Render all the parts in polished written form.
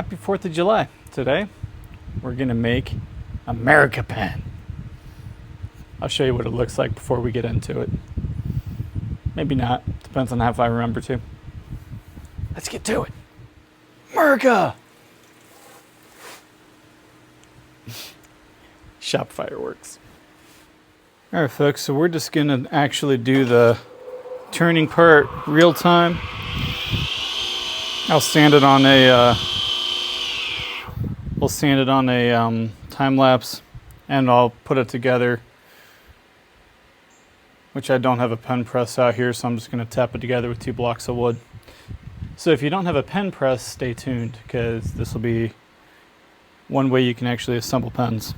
Happy 4th of July. Today, we're going to make America pen. I'll show you what it looks like before we get into it. Maybe not. Depends on how I remember to. Let's get to it. America! Shop fireworks. Alright folks, so we're just going to actually do the turning part real time. I'll sand it on a time lapse, and I'll put it together, which I don't have a pen press out here, so I'm just going to tap it together with 2 blocks of wood. So if you don't have a pen press, stay tuned, because this will be one way you can actually assemble pens.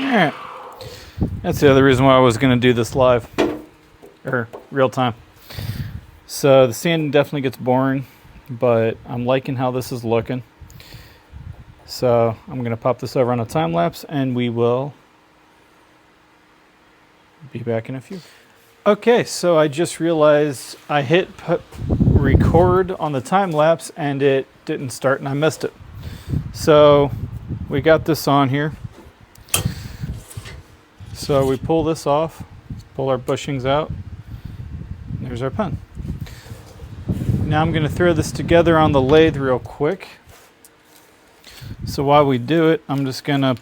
Alright, that's the other reason why I was going to do this live, or real time. So the sanding definitely gets boring, but I'm liking how this is looking. So I'm going to pop this over on a time lapse, and we will be back in a few. Okay, so I just realized I hit record on the time lapse and it didn't start and I missed it. So we got this on here. So we pull this off, pull our bushings out, and there's our pen. Now I'm going to throw this together on the lathe real quick. So while we do it, I'm just going to,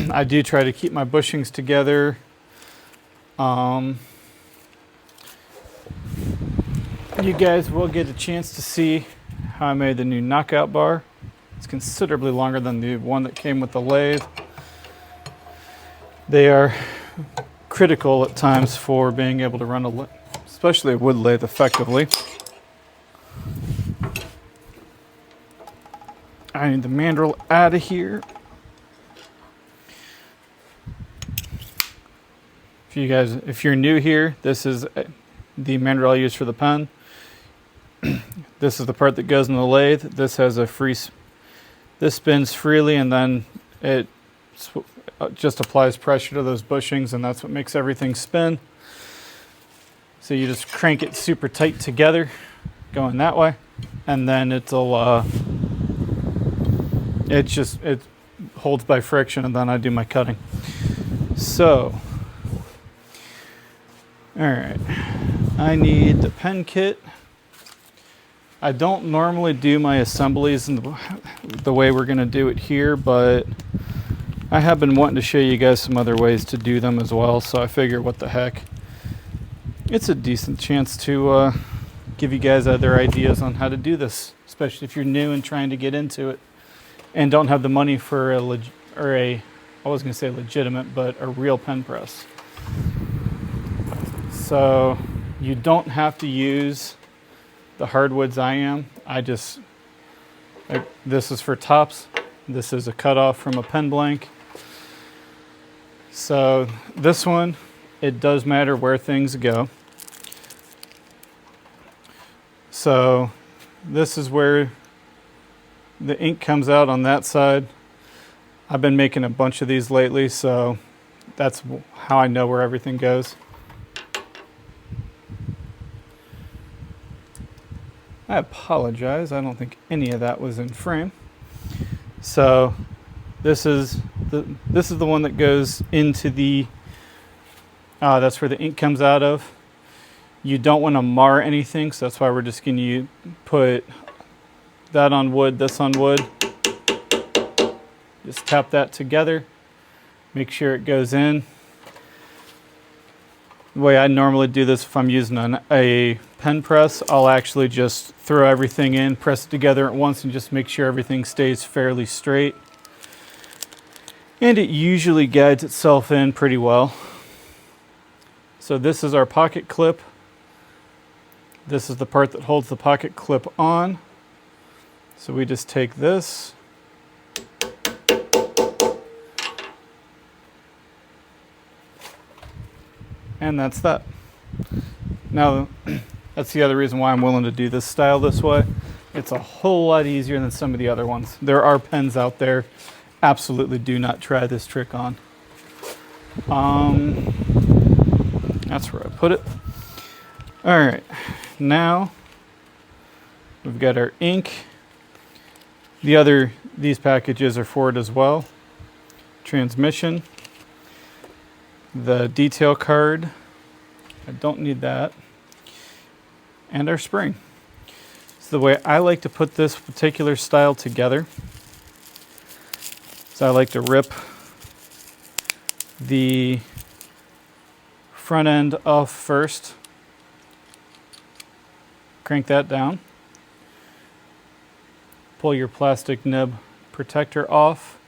I do try to keep my bushings together. You guys will get a chance to see how I made the new knockout bar. It's considerably longer than the one that came with the lathe. They are critical at times for being able to run especially a wood lathe effectively. I need the mandrel out of here. If you're new here, this is the mandrel I use for the pen. This is the part that goes in the lathe. This has a this spins freely, and then it just applies pressure to those bushings, and that's what makes everything spin. So you just crank it super tight together, going that way, and then it holds by friction, and then I do my cutting. So, all right, I need the pen kit. I don't normally do my assemblies in the way we're going to do it here, but I have been wanting to show you guys some other ways to do them as well, so I figure what the heck. It's a decent chance to give you guys other ideas on how to do this, especially if you're new and trying to get into it and don't have the money for I was going to say legitimate, but a real pen press. So you don't have to use the hardwoods I am. This is for tops. This is a cutoff from a pen blank. So this one, it does matter where things go. So this is where the ink comes out on that side. I've been making a bunch of these lately, so that's how I know where everything goes. I apologize, I don't think any of that was in frame. So this is the one that goes into the, that's where the ink comes out of. You don't want to mar anything, so that's why we're just going to put that on wood, this on wood. Just tap that together, make sure it goes in. The way I normally do this, if I'm using a pen press, I'll actually just throw everything in, press it together at once, and just make sure everything stays fairly straight. And it usually guides itself in pretty well. So this is our pocket clip. This is the part that holds the pocket clip on. So we just take this, and that's that. Now, that's the other reason why I'm willing to do this style this way. It's a whole lot easier than some of the other ones. There are pens out there. Absolutely do not try this trick on. That's where I put it. All right, now we've got our ink. These packages are for it as well. Transmission. The detail card, I don't need that, and our spring. So the way I like to put this particular style together, so I like to rip the front end off first, crank that down, pull your plastic nib protector off,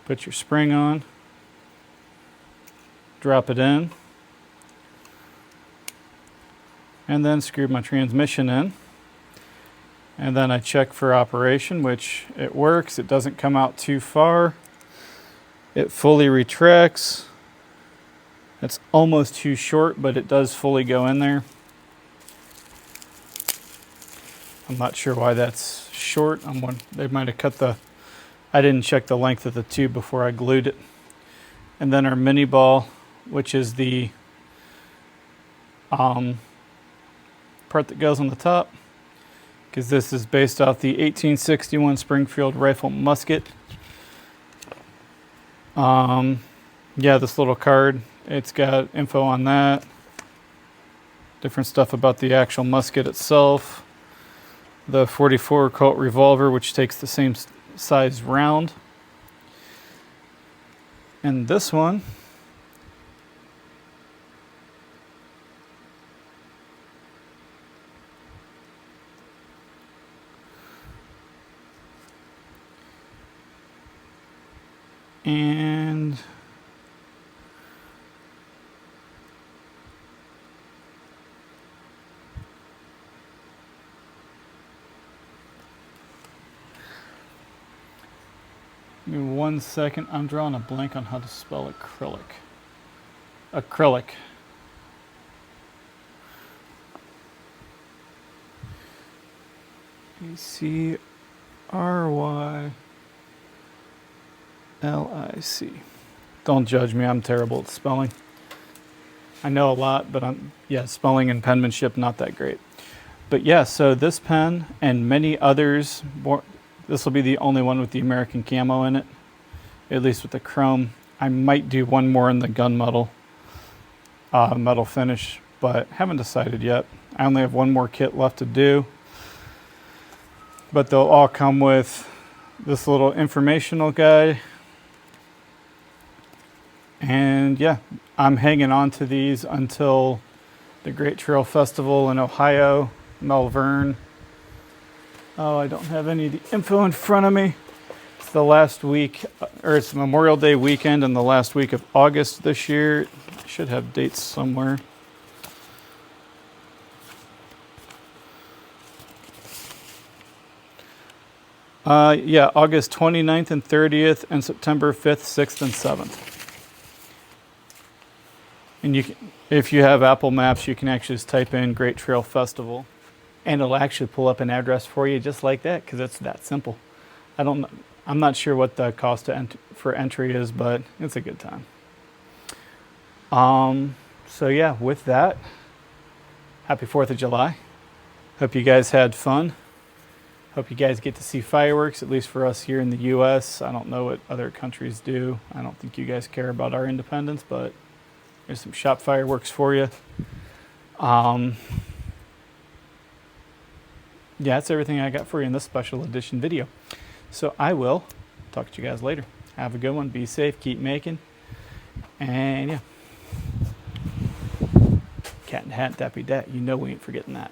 put your spring on, drop it in, and then screw my transmission in, and then I check for operation, which it works. It doesn't come out too far. It fully retracts. It's almost too short, but it does fully go in there. I'm not sure why that's short. They might have cut I didn't check the length of the tube before I glued it. And then our mini ball, which is the part that goes on the top, because this is based off the 1861 Springfield rifle musket. Yeah, this little card, it's got info on that, different stuff about the actual musket itself, the 44 Colt revolver, which takes the same size round, and this one and give me 1 second. I'm drawing a blank on how to spell acrylic. Acrylic. ACRYLIC. Don't judge me, I'm terrible at spelling. I know a lot, but spelling and penmanship, not that great. But yeah, so this pen and many others, this will be the only one with the American camo in it, at least with the chrome. I might do one more in the gunmetal metal finish, but haven't decided yet. I only have one more kit left to do, but they'll all come with this little informational guide. And yeah, I'm hanging on to these until the Great Trail Festival in Ohio, Malvern. Oh, I don't have any of the info in front of me. It's the last week, or it's Memorial Day weekend and the last week of August this year. I should have dates somewhere. Yeah, August 29th and 30th and September 5th, 6th, and 7th. And you can, if you have Apple Maps, you can actually just type in Great Trail Festival, and it'll actually pull up an address for you just like that, because it's that simple. I'm not sure what the cost for entry is, but it's a good time. So yeah, with that, happy 4th of July. Hope you guys had fun. Hope you guys get to see fireworks, at least for us here in the US. I don't know what other countries do. I don't think you guys care about our independence, but there's some shop fireworks for you. Yeah, that's everything I got for you in this special edition video. So I will talk to you guys later. Have a good one. Be safe. Keep making. And yeah. Cat in the hat, dappy dat. You know we ain't forgetting that.